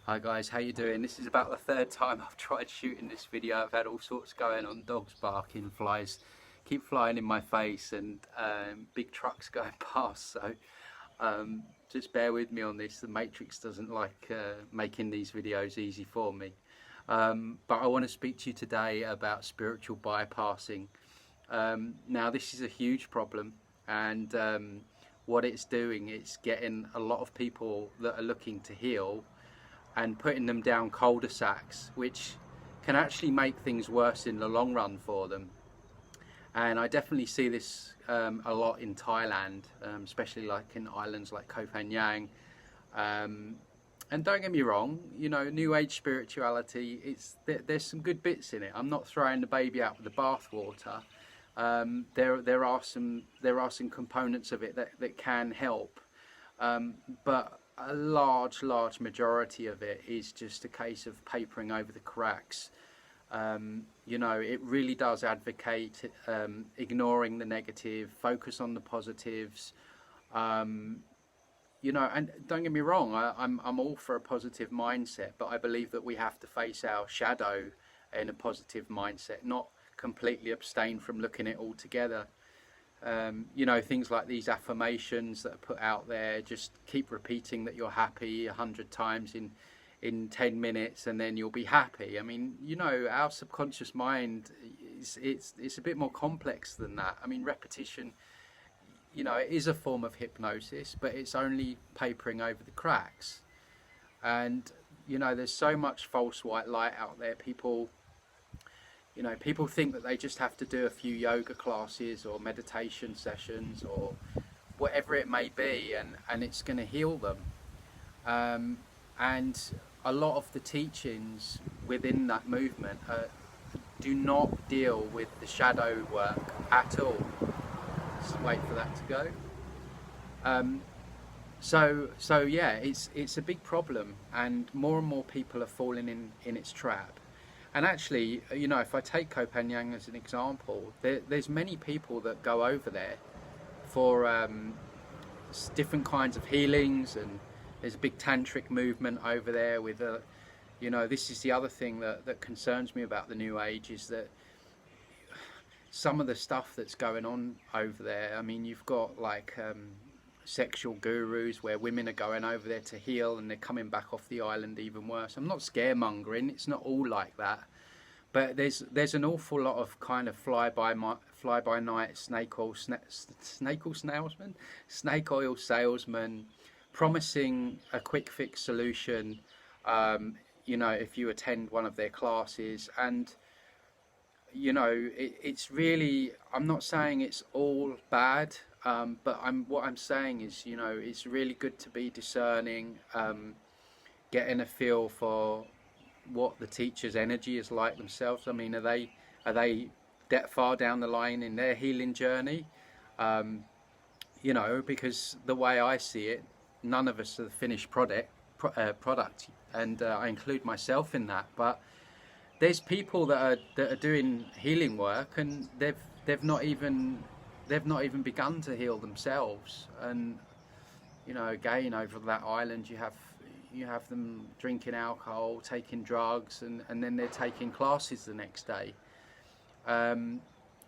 Hi guys, how you doing? This is about the third time I've tried shooting this video. I've had all sorts going on, dogs barking, flies keep flying in my face, and big trucks going past, so just bear with me on this. The Matrix doesn't like making these videos easy for me. But I want to speak to you today about spiritual bypassing. Now this is a huge problem, and what it's doing, it's getting a lot of people that are looking to heal and putting them down cul-de-sacs, which can actually make things worse in the long run for them. And I definitely see this a lot in Thailand, especially like in islands like Koh Phangan. And don't get me wrong, you know, New Age spirituality, there's some good bits in it. I'm not throwing the baby out with the bathwater. There are some components of it that can help, but a large majority of it is just a case of papering over the cracks. You know, it really does advocate ignoring the negative, focus on the positives. You know, and don't get me wrong, I'm all for a positive mindset, but I believe that we have to face our shadow in a positive mindset, not completely abstain from looking at it all together. You know, things like these affirmations that are put out there, just keep repeating that you're happy 100 times in 10 minutes and then you'll be happy. I mean, you know, our subconscious mind it's a bit more complex than that. I mean, repetition, you know, it is a form of hypnosis, but it's only papering over the cracks. And you know, there's so much false white light out there. People think that they just have to do a few yoga classes or meditation sessions or whatever it may be, and it's going to heal them. And a lot of the teachings within that movement do not deal with the shadow work at all. Just wait for that to go. So yeah, it's a big problem, and more people are falling in its trap. And actually, you know, if I take Koh Phangan as an example, there's many people that go over there for different kinds of healings, and there's a big tantric movement over there with you know, this is the other thing that concerns me about the New Age, is that some of the stuff that's going on over there, I mean, you've got like sexual gurus where women are going over there to heal and they're coming back off the island even worse. I'm not scaremongering, it's not all like that, but there's an awful lot of kind of fly by night snake oil salesman promising a quick fix solution, you know, if you attend one of their classes. And you know, it's really, I'm not saying it's all bad, but what I'm saying is, you know, it's really good to be discerning, getting a feel for what the teacher's energy is like themselves. I mean, are they that far down the line in their healing journey? You know, because the way I see it, none of us are the finished product, and I include myself in that. But there's people that are doing healing work, and they've not even begun to heal themselves. And you know, again, over that island, you have them drinking alcohol, taking drugs, and then they're taking classes the next day.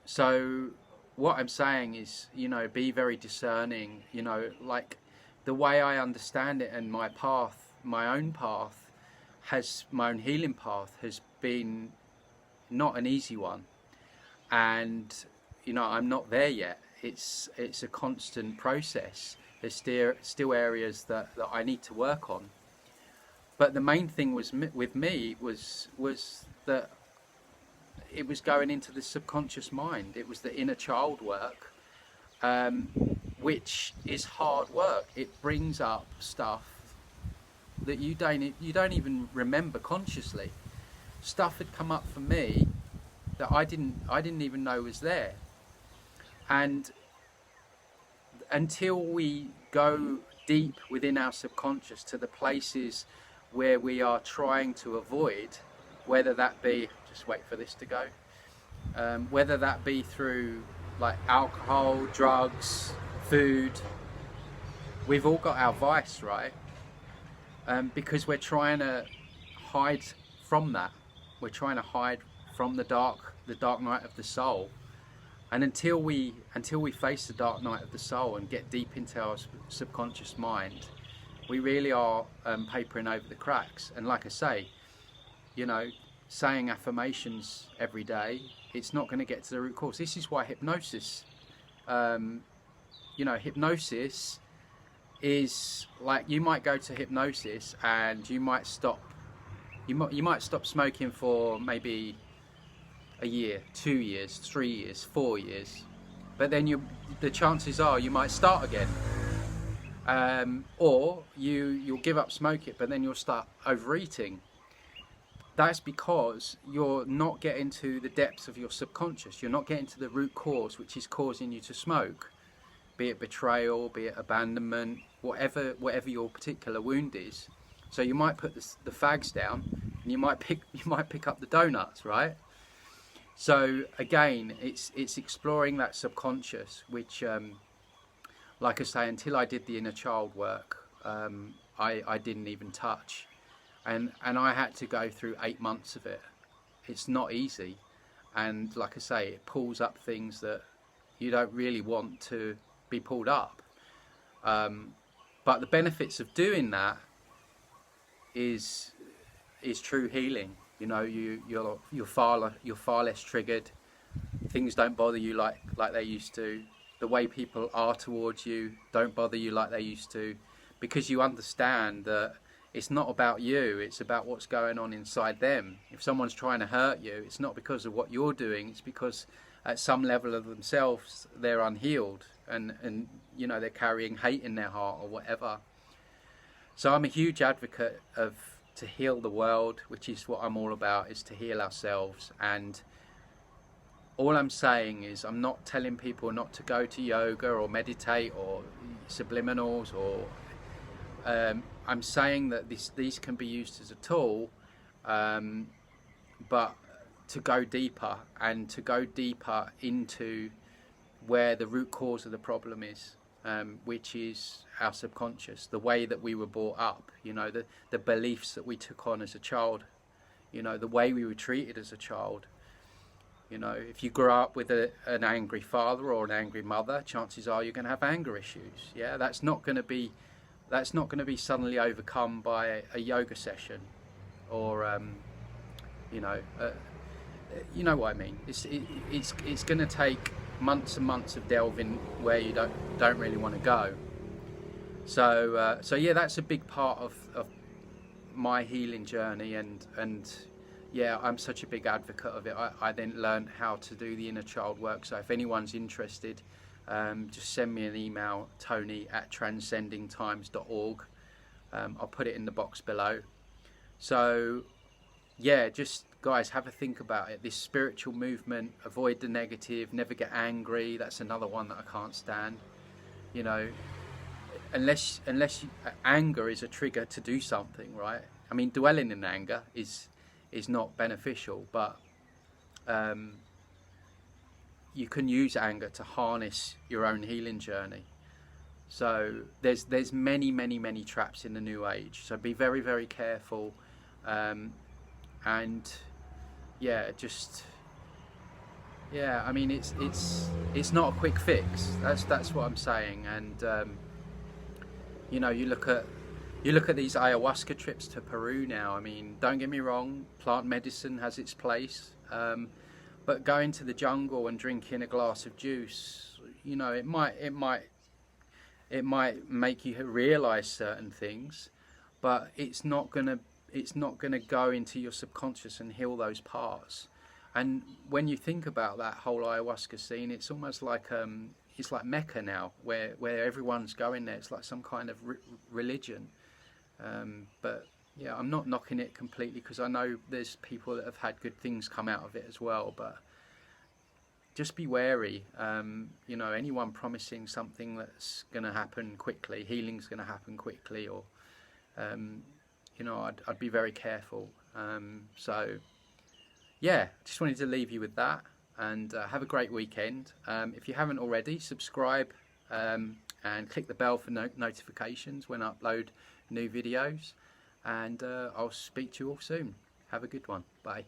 So what I'm saying is, you know, be very discerning. You know, like the way I understand it, and my own healing path has been not an easy one, and you know, I'm not there yet. It's a constant process. There's still areas that I need to work on, but the main thing with me was that it was going into the subconscious mind. It was the inner child work, which is hard work. It brings up stuff that you don't even remember consciously. Stuff had come up for me that I didn't even know was there. And until we go deep within our subconscious to the places where we are trying to avoid, whether that be, just wait for this to go, whether that be through like alcohol, drugs, food, we've all got our vice, right? because we're trying to hide from that. We're trying to hide from the dark night of the soul. And until we face the dark night of the soul and get deep into our subconscious mind, we really are papering over the cracks. And like I say, you know, saying affirmations every day, it's not going to get to the root cause. This is why hypnosis, you know, hypnosis is like, you might go to hypnosis and you might stop smoking for maybe a year, 2 years, 3 years, 4 years, but then the chances are you might start again, or you'll give up smoking, but then you'll start overeating. That's because you're not getting to the depths of your subconscious. You're not getting to the root cause, which is causing you to smoke, be it betrayal, be it abandonment, whatever your particular wound is. So you might put the fags down, and you might pick up the donuts, right? So again, it's exploring that subconscious, which, like I say, until I did the inner child work, I didn't even touch, and I had to go through 8 months of it. It's not easy, and like I say, it pulls up things that you don't really want to be pulled up. But the benefits of doing that is true healing. You know, you're far less triggered. Things don't bother you like they used to. The way people are towards you don't bother you like they used to, because you understand that it's not about you, it's about what's going on inside them. If someone's trying to hurt you, it's not because of what you're doing, it's because at some level of themselves they're unhealed, and you know, they're carrying hate in their heart or whatever. So I'm a huge advocate to heal the world, which is what I'm all about, is to heal ourselves. And all I'm saying is, I'm not telling people not to go to yoga or meditate or subliminals, or I'm saying that these can be used as a tool, but to go deeper, and to go deeper into where the root cause of the problem is, which is our subconscious, the way that we were brought up, you know, the beliefs that we took on as a child, you know, the way we were treated as a child. You know, if you grow up with an angry father or an angry mother, chances are you're going to have anger issues. Yeah, that's not going to be suddenly overcome by a yoga session, or you know what I mean. It's going to take months and months of delving where you don't really want to go. So yeah, that's a big part of my healing journey, and yeah, I'm such a big advocate of it. I then learned how to do the inner child work. So if anyone's interested, just send me an email, tony@transcendingtimes.org. I'll put it in the box below. So yeah, just guys, have a think about it. This spiritual movement, avoid the negative, never get angry. That's another one that I can't stand. You know, unless anger is a trigger to do something, right? I mean, dwelling in anger is not beneficial, but you can use anger to harness your own healing journey. So there's many traps in the new age, so be very, very careful, and yeah, I mean, it's not a quick fix. That's what I'm saying. And you know, you look at these ayahuasca trips to Peru now. I mean, don't get me wrong, plant medicine has its place, but going to the jungle and drinking a glass of juice, you know, it might make you realize certain things, but it's not gonna go into your subconscious and heal those parts. And when you think about that whole ayahuasca scene, it's almost like it's like Mecca now, where everyone's going there. It's like some kind of religion. But yeah, I'm not knocking it completely, because I know there's people that have had good things come out of it as well. But just be wary. You know, anyone promising something that's going to happen quickly, healing's going to happen quickly, or you know, I'd be very careful. So yeah, just wanted to leave you with that, and have a great weekend. If you haven't already, subscribe and click the bell for notifications when I upload new videos. and I'll speak to you all soon. Have a good one. Bye.